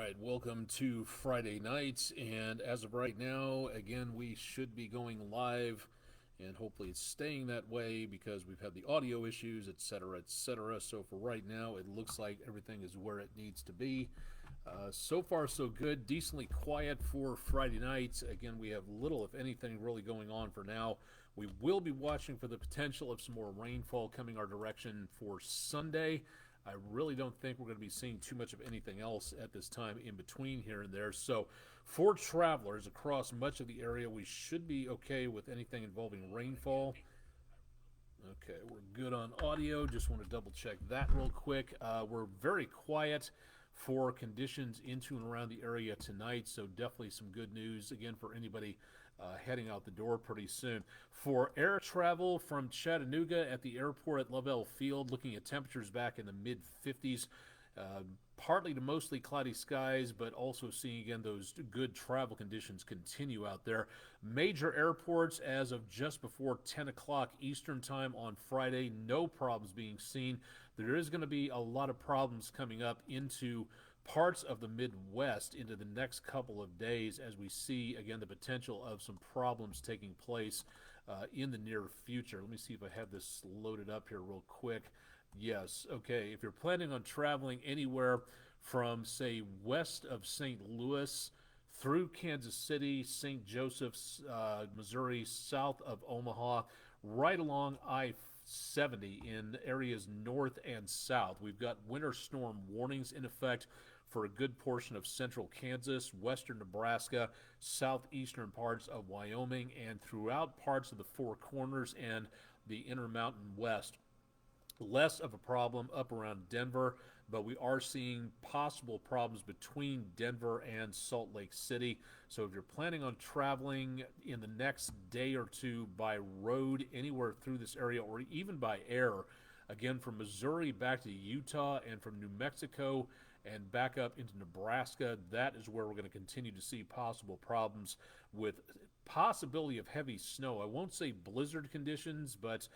right, welcome to Friday night. And as of right now, again, we should be going live, and hopefully it's staying that way because we've had the audio issues, etc., etc. So for right now, it looks like everything is where it needs to be. So far, so good. Decently quiet for Friday night. Again, we have little, if anything, really going on for now. We will be watching for the potential of some more rainfall coming our direction for Sunday. I really don't think we're going to be seeing too much of anything else at this time in between here and there. So, for travelers across much of the area, we should be okay with anything involving rainfall. Okay, we're good on audio. Just want to double check that real quick. We're very quiet for conditions into and around the area tonight, so definitely some good news again for anybody heading out the door pretty soon. For air travel from Chattanooga at the airport at Lovell Field, looking at temperatures back in the mid 50s. Partly to mostly cloudy skies, but also seeing again those good travel conditions continue out there. Major airports as of just before 10 o'clock Eastern time on Friday, no problems being seen. There is going to be a lot of problems coming up into parts of the Midwest into the next couple of days as we see again the potential of some problems taking place in the near future. Let me see if I have this loaded up here real quick. Yes, okay. If you're planning on traveling anywhere from, say, west of St. Louis through Kansas City, St. Joseph's, Missouri, south of Omaha, right along I 70 in areas north and south, we've got winter storm warnings in effect for a good portion of central Kansas, western Nebraska, southeastern parts of Wyoming, and throughout parts of the Four Corners and the Intermountain West. Less of a problem up around Denver, but we are seeing possible problems between Denver and Salt Lake City. So if you're planning on traveling in the next day or two by road anywhere through this area or even by air, again from Missouri back to Utah and from New Mexico and back up into Nebraska, that is where we're going to continue to see possible problems with possibility of heavy snow. I won't say blizzard conditions, but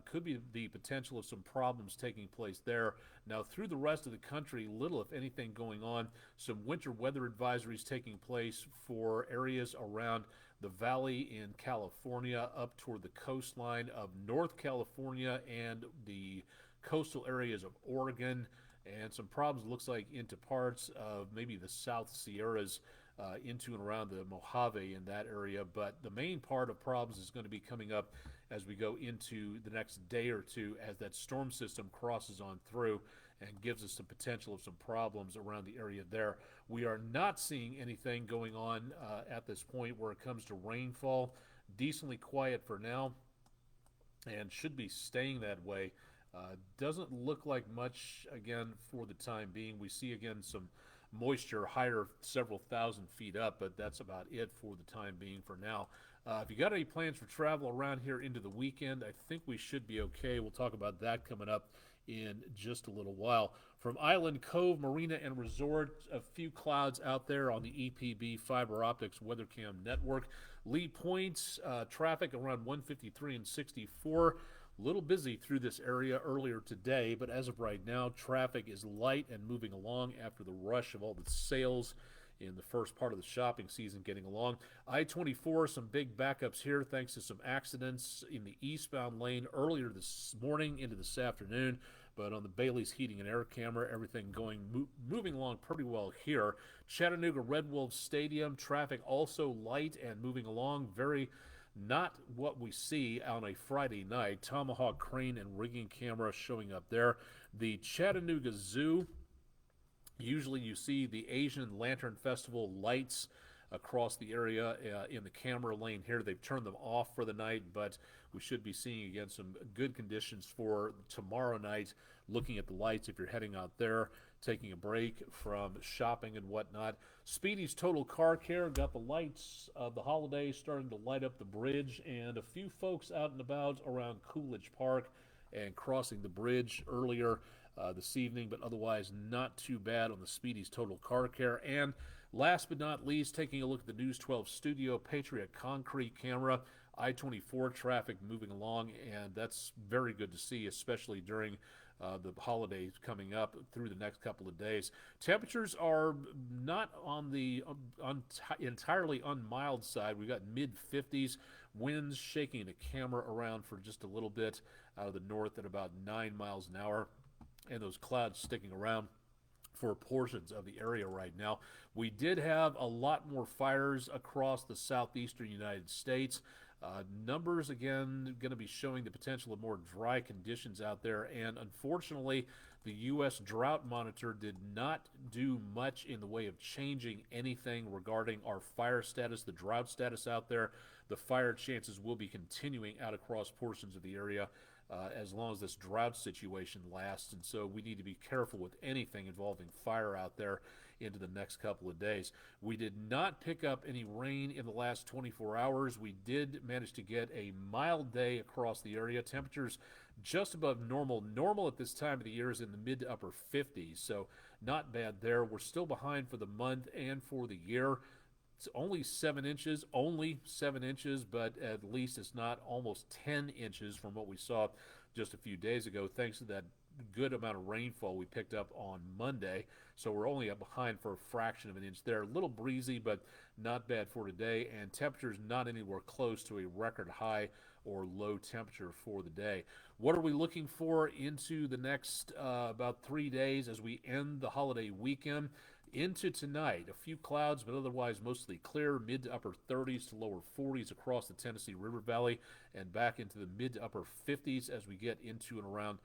could be the potential of some problems taking place there. Now, through the rest of the country, little, if anything, going on. Some winter weather advisories taking place for areas around the valley in California up toward the coastline of North California and the coastal areas of Oregon, and some problems looks like into parts of maybe the South Sierras into and around the Mojave in that area. But the main part of problems is going to be coming up as we go into the next day or two as that storm system crosses on through and gives us some potential of some problems around the area there. We are not seeing anything going on at this point where it comes to rainfall. Decently quiet for now and should be staying that way. Doesn't look like much again for the time being. We see again some moisture higher several thousand feet up, but that's about it for the time being for now. If you got any plans for travel around here into the weekend, I think we should be okay. We'll talk about that coming up in just a little while. From Island Cove Marina and Resort, a few clouds out there on the EPB Fiber Optics WeatherCam network. Lee Point, traffic around 153 and 64. A little busy through this area earlier today, but as of right now, traffic is light and moving along after the rush of all the sales in the first part of the shopping season getting along. I-24, some big backups here thanks to some accidents in the eastbound lane earlier this morning into this afternoon, but on the Bailey's Heating and Air Camera, everything moving along pretty well here. Chattanooga Red Wolves Stadium, traffic also light and moving along very not what we see on a Friday night. Tomahawk crane and rigging camera showing up there. The Chattanooga Zoo, usually you see the Asian Lantern Festival lights across the area in the camera lane here. They've turned them off for the night, but we should be seeing again some good conditions for tomorrow night. Looking at the lights if you're heading out there, taking a break from shopping and whatnot. Speedy's Total Car Care got the lights of the holidays starting to light up the bridge, and a few folks out and about around Coolidge Park and crossing the bridge earlier this evening, but otherwise not too bad on the Speedy's Total Car Care. And last but not least, taking a look at the News 12 Studio Patriot Concrete Camera. I-24 traffic moving along, and that's very good to see, especially during the holidays coming up through the next couple of days. Temperatures are not on the entirely unmild side. We've got mid 50s, winds shaking the camera around for just a little bit out of the north at about 9 miles an hour, and those clouds sticking around for portions of the area right now. We did have a lot more fires across the southeastern United States. Numbers, again, going to be showing the potential of more dry conditions out there, and unfortunately, the U.S. Drought Monitor did not do much in the way of changing anything regarding our fire status, the drought status out there. The fire chances will be continuing out across portions of the area as long as this drought situation lasts, and so we need to be careful with anything involving fire out there into the next couple of days. We did not pick up any rain in the last 24 hours. We did manage to get a mild day across the area. Temperatures just above normal. Normal at this time of the year is in the mid to upper 50s, so not bad there. We're still behind for the month and for the year. It's only 7 inches, but at least it's not almost 10 inches from what we saw just a few days ago, thanks to that good amount of rainfall we picked up on Monday. So we're only up behind for a fraction of an inch there. A little breezy, but not bad for today, and temperatures not anywhere close to a record high or low temperature for the day. What are we looking for into the next about 3 days as we end the holiday weekend? Into tonight, a few clouds, but otherwise mostly clear, mid to upper 30s to lower 40s across the Tennessee River Valley, and back into the mid to upper 50s as we get into and around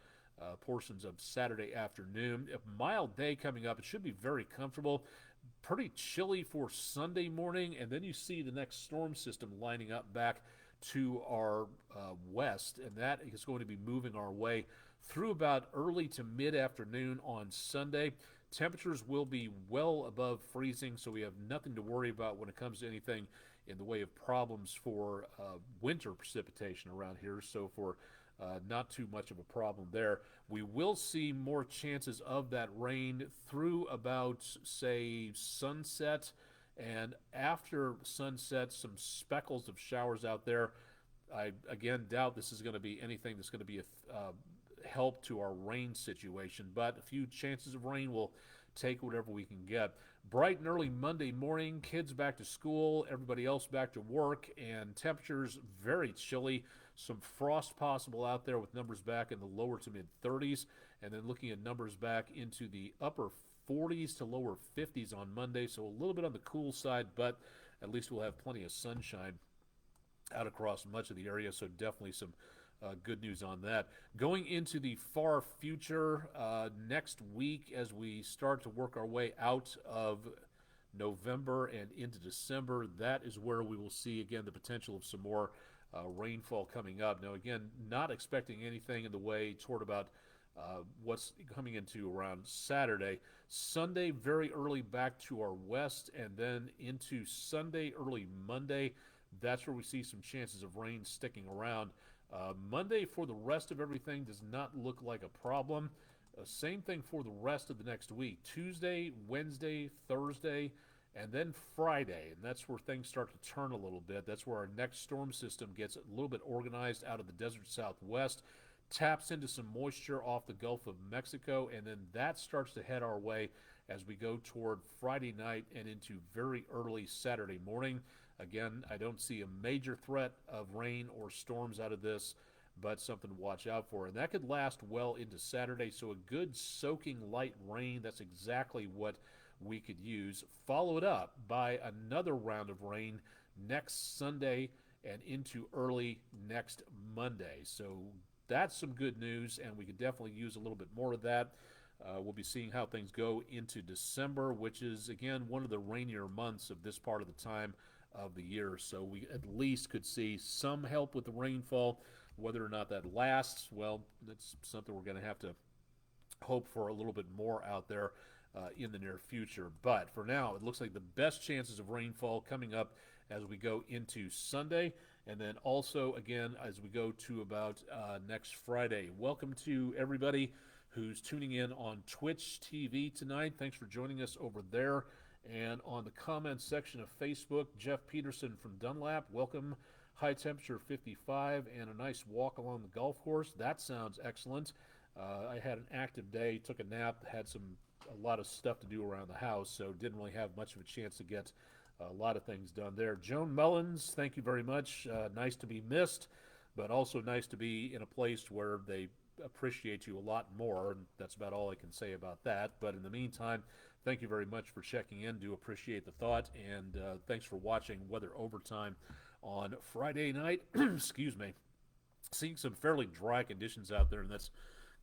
portions of Saturday afternoon. A mild day coming up. It should be very comfortable. Pretty chilly for Sunday morning, and then you see the next storm system lining up back to our west, and that is going to be moving our way through about early to mid-afternoon on Sunday. Temperatures will be well above freezing, so we have nothing to worry about when it comes to anything in the way of problems for winter precipitation around here. So for not too much of a problem there. We will see more chances of that rain through about, say, sunset, and after sunset, some speckles of showers out there. I, again, doubt this is going to be anything that's going to be a help to our rain situation, but a few chances of rain will take whatever we can get. Bright and early Monday morning, kids back to school, everybody else back to work, and temperatures very chilly. Some frost possible out there with numbers back in the lower to mid 30s, and then looking at numbers back into the upper 40s to lower 50s on Monday, so a little bit on the cool side, but at least we'll have plenty of sunshine out across much of the area, so definitely some good news on that. Going into the far future, next week as we start to work our way out of November and into December, that is where we will see, again, the potential of some more rainfall coming up. Now, again, not expecting anything in the way toward about what's coming into around Saturday. Sunday, very early back to our west, and then into Sunday, early Monday, that's where we see some chances of rain sticking around. Monday, for the rest of everything, does not look like a problem. Same thing for the rest of the next week. Tuesday, Wednesday, Thursday, and then Friday. And that's where things start to turn a little bit. That's where our next storm system gets a little bit organized out of the desert southwest, taps into some moisture off the Gulf of Mexico, and then that starts to head our way as we go toward Friday night and into very early Saturday morning. Again, I don't see a major threat of rain or storms out of this, but something to watch out for. And that could last well into Saturday, so a good soaking light rain, that's exactly what we could use. Follow it up by another round of rain next Sunday and into early next Monday. So that's some good news, and we could definitely use a little bit more of that. We'll be seeing how things go into December, which is, again, one of the rainier months of this part of the time of the year. So we at least could see some help with the rainfall. Whether or not that lasts, well, that's something we're going to have to hope for a little bit more out there in the near future. But for now, it looks like the best chances of rainfall coming up as we go into Sunday, and then also, again, as we go to about next Friday. Welcome to everybody who's tuning in on Twitch TV tonight. Thanks for joining us over there. And on the comments section of Facebook, Jeff Peterson from Dunlap, welcome. High temperature 55 and a nice walk along the golf course. That sounds excellent. I had an active day, took a nap, had a lot of stuff to do around the house, so didn't really have much of a chance to get a lot of things done there. Joan Mullins, thank you very much. Nice to be missed, but also nice to be in a place where they appreciate you a lot more, and that's about all I can say about that. But in the meantime, thank you very much for checking in. Do appreciate the thought, and thanks for watching Weather Overtime on Friday night. Excuse me. Seeing some fairly dry conditions out there, and that's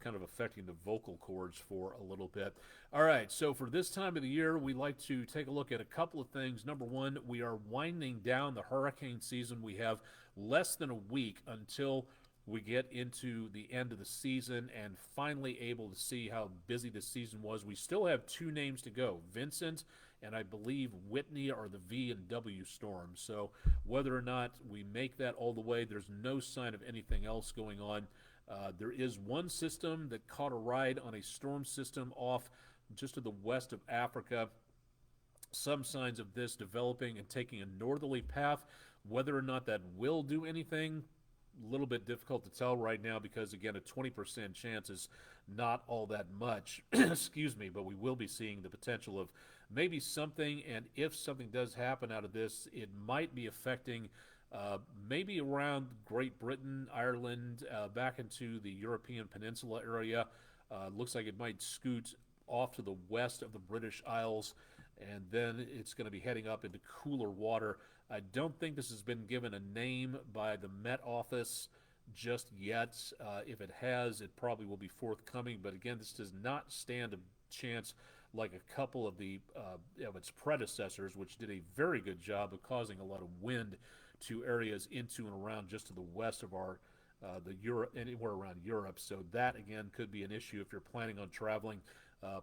kind of affecting the vocal cords for a little bit. All right, so for this time of the year, we like to take a look at a couple of things. Number one, we are winding down the hurricane season. We have less than a week until we get into the end of the season and finally able to see how busy the season was. We still have two names to go. Vincent and I believe Whitney are the V and W storms. So whether or not we make that all the way, there's no sign of anything else going on. There is one system that caught a ride on a storm system off just to the west of Africa. Some signs of this developing and taking a northerly path. Whether or not that will do anything, a little bit difficult to tell right now because, again, a 20% chance is not all that much. Excuse me, but we will be seeing the potential of maybe something, and if something does happen out of this, it might be affecting maybe around Great Britain, Ireland, back into the European Peninsula area. Looks like it might scoot off to the west of the British Isles, and then it's going to be heading up into cooler water. I don't think this has been given a name by the Met Office just yet. If it has, it probably will be forthcoming, but again, this does not stand a chance like a couple of its predecessors, which did a very good job of causing a lot of wind to areas into and around just to the west of our anywhere around Europe. So that again could be an issue if you're planning on traveling,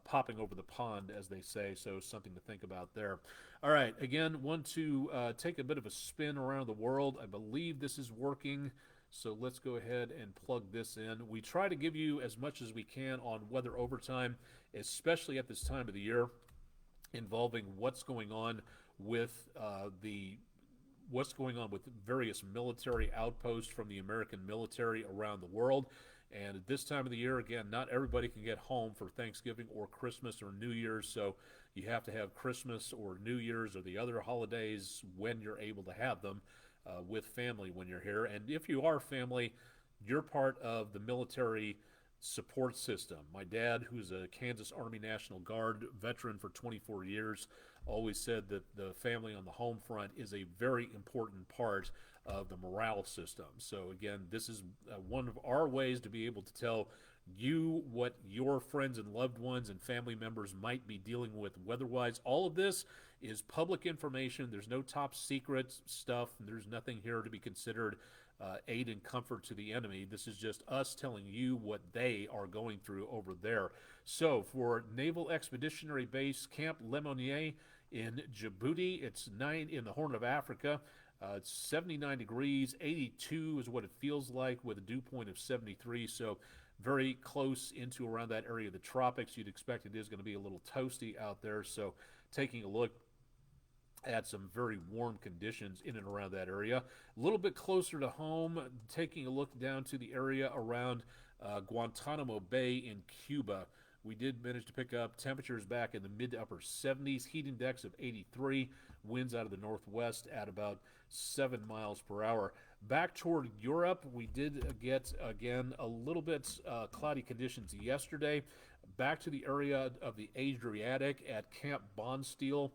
popping over the pond, as they say. So something to think about there. All right, again, want to take a bit of a spin around the world. I believe this is working. So let's go ahead and plug this in. We try to give you as much as we can on Weather Overtime, especially at this time of the year, involving what's going on with various military outposts from the American military around the world. And at this time of the year, again, not everybody can get home for Thanksgiving or Christmas or New Year's, so you have to have Christmas or New Year's or the other holidays when you're able to have them with family when you're here. And if you are family, you're part of the military support system. My dad, who's a Kansas Army National Guard veteran for 24 years, always said that the family on the home front is a very important part of the morale system. So again, this is one of our ways to be able to tell you what your friends and loved ones and family members might be dealing with weather-wise. All of this is public information. There's no top secret stuff. There's nothing here to be considered aid and comfort to the enemy. This is just us telling you what they are going through over there. So for Naval Expeditionary Base Camp Lemonnier in Djibouti, it's 9 in the Horn of Africa. It's 79 degrees, 82 is what it feels like with a dew point of 73, so very close into around that area of the tropics. You'd expect it is going to be a little toasty out there, so taking a look at some very warm conditions in and around that area. A little bit closer to home, taking a look down to the area around Guantanamo Bay in Cuba. We did manage to pick up temperatures back in the mid to upper 70s, heat index of 83, winds out of the northwest at about 7 miles per hour. Back toward Europe, we did get, again, a little bit cloudy conditions yesterday. Back to the area of the Adriatic at Camp Bonsteel,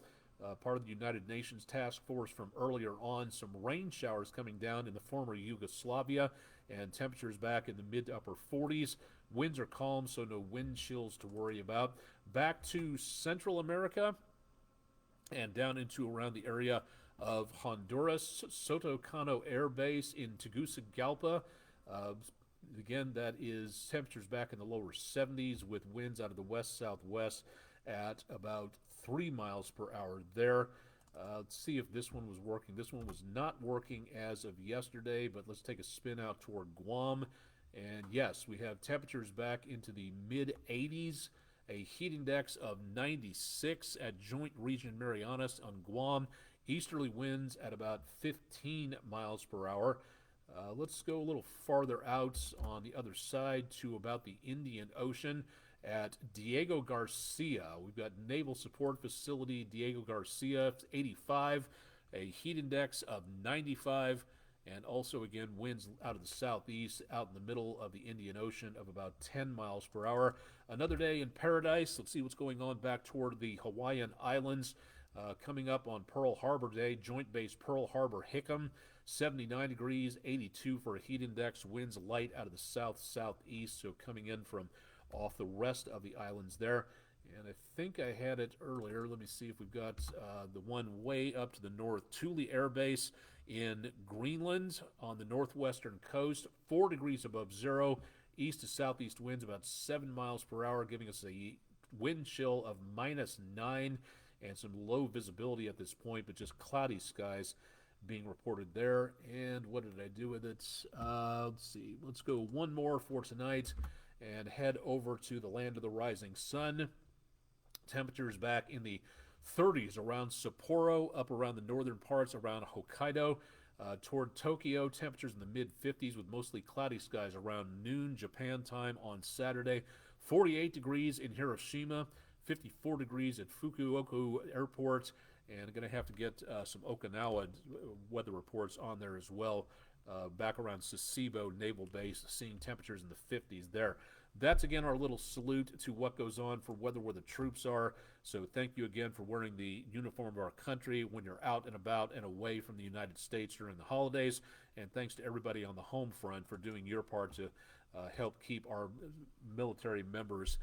part of the United Nations Task Force from earlier on. Some rain showers coming down in the former Yugoslavia, and temperatures back in the mid to upper 40s. Winds are calm, so no wind chills to worry about. Back to Central America and down into around the area of Honduras, Soto Cano Air Base in Tegucigalpa. Again, that is temperatures back in the lower 70s with winds out of the west-southwest at about 3 miles per hour there. Let's see if this one was working. This one was not working as of yesterday, but let's take a spin out toward Guam. And yes, we have temperatures back into the mid-80s, a heat index of 96 at Joint Region Marianas on Guam. Easterly winds at about 15 miles per hour. Let's go a little farther out on the other side to about the Indian Ocean at Diego Garcia. We've got Naval Support Facility Diego Garcia, 85, a heat index of 95, and also again winds out of the southeast out in the middle of the Indian Ocean of about 10 miles per hour. Another day in paradise. Let's see what's going on back toward the Hawaiian Islands. Coming up on Pearl Harbor Day, Joint Base Pearl Harbor Hickam, 79 degrees, 82 for a heat index, winds light out of the south-southeast, so coming in from off the rest of the islands there. And I think I had it earlier. Let me see if we've got the one way up to the north. Thule Air Base in Greenland on the northwestern coast, 4 degrees above zero, east to southeast winds about 7 miles per hour, giving us a wind chill of -9 and some low visibility at this point, but just cloudy skies being reported there. And what did I do with it? Let's see. Let's go one more for tonight and head over to the land of the rising sun. Temperatures back in the 30s around Sapporo, up around the northern parts around Hokkaido. Toward Tokyo, temperatures in the mid-50s with mostly cloudy skies around noon Japan time on Saturday. 48 degrees in Hiroshima, 54 degrees at Fukuoka Airport, and going to have to get some Okinawa weather reports on there as well. Back around Sasebo Naval Base, seeing temperatures in the 50s there. That's again our little salute to what goes on for weather where the troops are. So thank you again for wearing the uniform of our country when you're out and about and away from the United States during the holidays. And thanks to everybody on the home front for doing your part to help keep our military members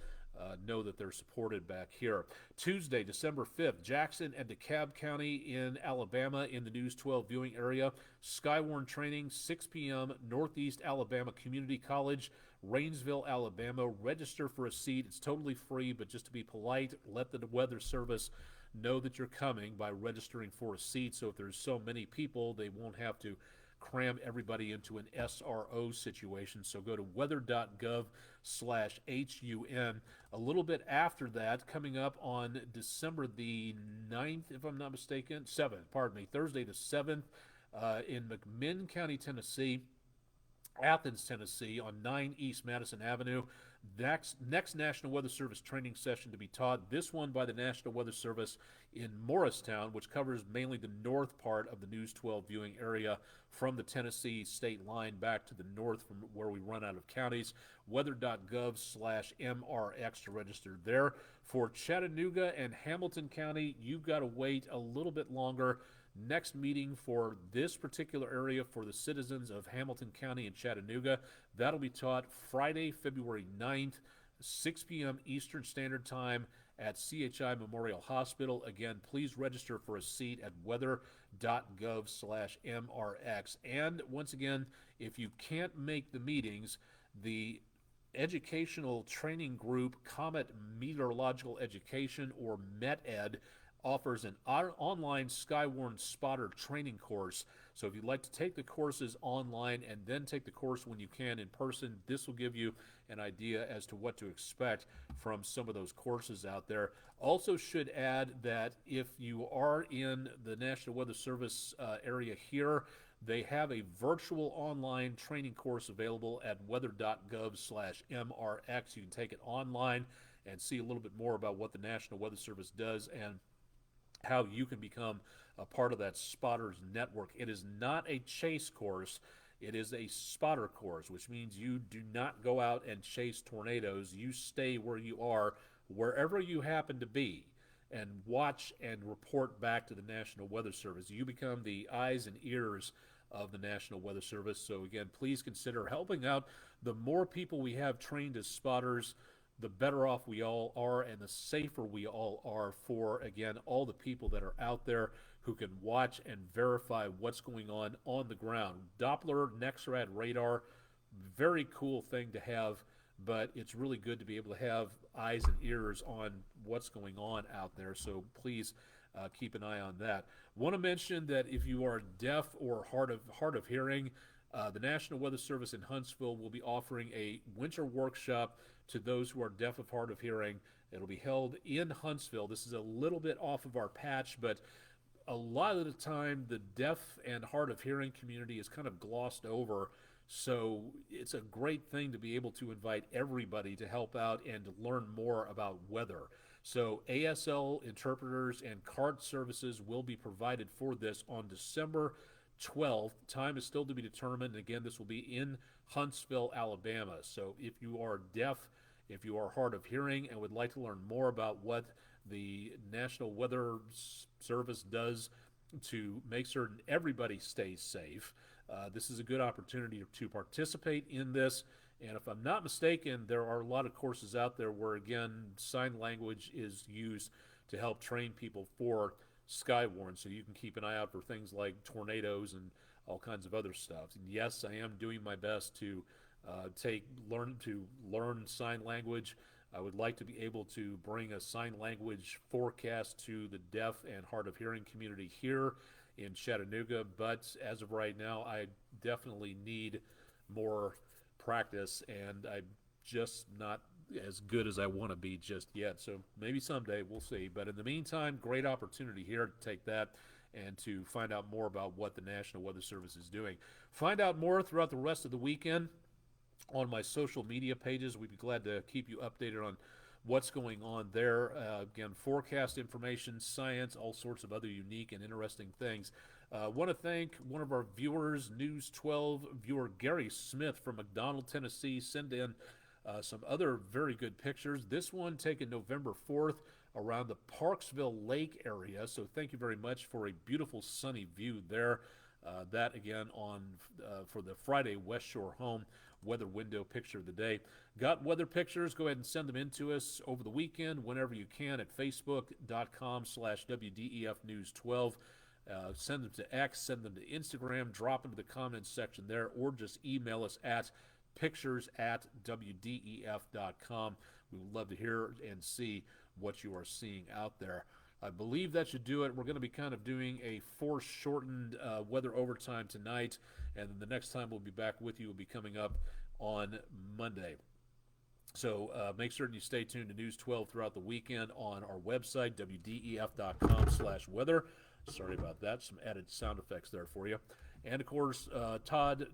know that they're supported back here. Tuesday, December 5th, Jackson and DeKalb County in Alabama in the News 12 viewing area. Skywarn training, 6 p.m., Northeast Alabama Community College, Rainsville, Alabama. Register for a seat. It's totally free, but just to be polite, let the Weather Service know that you're coming by registering for a seat. So if there's so many people, they won't have to cram everybody into an SRO situation. So go to weather.gov/HUN. A little bit after that, coming up on December the 9th, if I'm not mistaken, 7th, pardon me, Thursday the 7th, in McMinn County, Tennessee, Athens, Tennessee, on 9 East Madison Avenue. Next National Weather Service training session to be taught, this one by the National Weather Service in Morristown, which covers mainly the north part of the News 12 viewing area from the Tennessee state line back to the north from where we run out of counties. Weather.gov/MRX to register there. For Chattanooga and Hamilton County, you've got to wait a little bit longer. Next meeting for this particular area for the citizens of Hamilton County and Chattanooga, that'll be taught Friday, February 9th, 6 p.m. Eastern Standard Time at CHI Memorial Hospital. Again, please register for a seat at weather.gov/MRX. And once again, if you can't make the meetings, the educational training group Comet Meteorological Education, or METED, offers an online Skywarn spotter training course. So if you'd like to take the courses online and then take the course when you can in person, this will give you an idea as to what to expect from some of those courses out there. Also should add that if you are in the National Weather Service area here, they have a virtual online training course available at weather.gov/MRX. You can take it online and see a little bit more about what the National Weather Service does and how you can become a part of that spotters network. It is not a chase course. It is a spotter course, which means you do not go out and chase tornadoes. You stay where you are, wherever you happen to be, and watch and report back to the National Weather Service. You become the eyes and ears of the National Weather Service. So again, please consider helping out. The more people we have trained as spotters, the better off we all are and the safer we all are for, again, all the people that are out there who can watch and verify what's going on the ground. Doppler NEXRAD radar, very cool thing to have, but it's really good to be able to have eyes and ears on what's going on out there. So please keep an eye on that. Want to mention that if you are deaf or hard of hearing, the National Weather Service in Huntsville will be offering a winter workshop to those who are deaf or hard of hearing. It'll be held in Huntsville. This is a little bit off of our patch, but a lot of the time the deaf and hard of hearing community is kind of glossed over. So it's a great thing to be able to invite everybody to help out and to learn more about weather. So ASL interpreters and card services will be provided for this on December 12th. Time is still to be determined. Again, this will be in Huntsville, Alabama. So if you are deaf, if you are hard of hearing and would like to learn more about what the National Weather Service does to make certain everybody stays safe, this is a good opportunity to participate in this. And if I'm not mistaken, there are a lot of courses out there where, again, sign language is used to help train people for Skywarn, so you can keep an eye out for things like tornadoes and all kinds of other stuff. And yes, I am doing my best to learn sign language. I would like to be able to bring a sign language forecast to the deaf and hard of hearing community here in Chattanooga, but as of right now, I definitely need more practice, and I'm just not as good as I want to be just yet. So maybe someday, we'll see. But in the meantime, great opportunity here to take that and to find out more about what the National Weather Service is doing. Find out more throughout the rest of the weekend on my social media pages. We'd be glad to keep you updated on what's going on there. Again, forecast information, science, all sorts of other unique and interesting things. Want to thank one of our viewers, News 12 viewer Gary Smith from McDonald, Tennessee, sent in some other very good pictures. This one taken November 4th around the Parksville Lake area. So thank you very much for a beautiful sunny view there. That again on for the Friday West Shore Home weather window picture of the day. Got weather pictures? Go ahead and send them in to us over the weekend whenever you can at facebook.com/WDEF News 12. Send them to X, send them to Instagram, drop into the comments section there, or just email us at pictures@WDEF.com. We would love to hear and see what you are seeing out there. I believe that should do it. We're going to be kind of doing a foreshortened weather overtime tonight, and then the next time we'll be back with you will be coming up on Monday. So make certain you stay tuned to News 12 throughout the weekend on our website, WDEF.com/weather. Sorry about that. Some added sound effects there for you. And, of course, Todd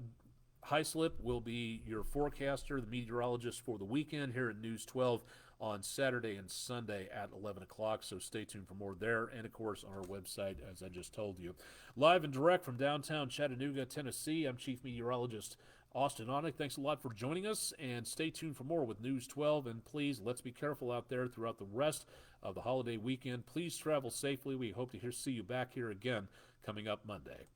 Heislip will be your forecaster, the meteorologist for the weekend here at News 12 on Saturday and Sunday at 11 o'clock. So stay tuned for more there. And, of course, on our website, as I just told you. Live and direct from downtown Chattanooga, Tennessee, I'm Chief Meteorologist Austen Onek. Thanks a lot for joining us, and stay tuned for more with News 12. And please, let's be careful out there throughout the rest of the holiday weekend. Please travel safely. We hope to see you back here again coming up Monday.